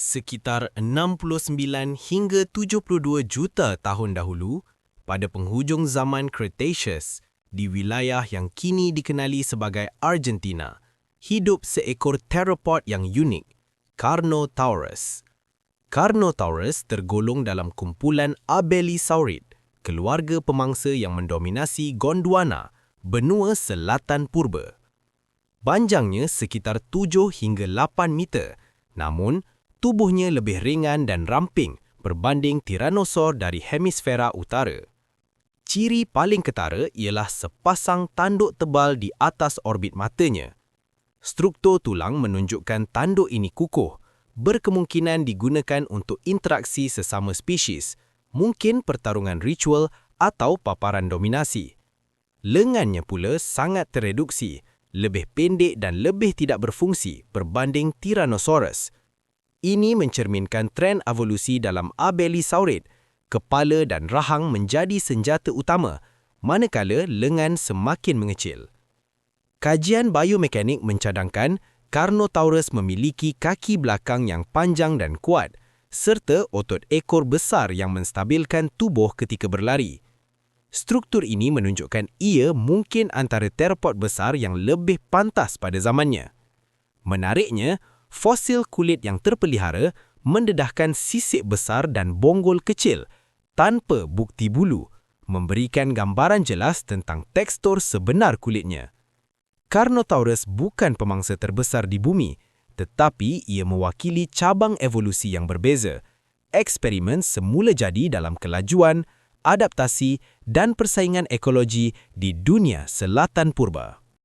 Sekitar 69 hingga 72 juta tahun dahulu, pada penghujung zaman Cretaceous, di wilayah yang kini dikenali sebagai Argentina, hidup seekor theropod yang unik, Carnotaurus. Carnotaurus tergolong dalam kumpulan Abelisaurid, keluarga pemangsa yang mendominasi Gondwana, benua selatan purba. Panjangnya sekitar 7 hingga 8 meter, namun tubuhnya lebih ringan dan ramping berbanding tiranosaur dari hemisfera utara. Ciri paling ketara ialah sepasang tanduk tebal di atas orbit matanya. Struktur tulang menunjukkan tanduk ini kukuh, berkemungkinan digunakan untuk interaksi sesama spesies, mungkin pertarungan ritual atau paparan dominasi. Lengannya pula sangat tereduksi, lebih pendek dan lebih tidak berfungsi berbanding Tyrannosaurus. Ini mencerminkan tren evolusi dalam Abelisaurid. Kepala dan rahang menjadi senjata utama, manakala lengan semakin mengecil. Kajian biomekanik mencadangkan Carnotaurus memiliki kaki belakang yang panjang dan kuat, serta otot ekor besar yang menstabilkan tubuh ketika berlari. Struktur ini menunjukkan ia mungkin antara teropod besar yang lebih pantas pada zamannya. Menariknya, fosil kulit yang terpelihara mendedahkan sisik besar dan bonggol kecil tanpa bukti bulu, memberikan gambaran jelas tentang tekstur sebenar kulitnya. Carnotaurus bukan pemangsa terbesar di bumi, tetapi ia mewakili cabang evolusi yang berbeza. Eksperimen semula jadi dalam kelajuan, adaptasi dan persaingan ekologi di dunia selatan purba.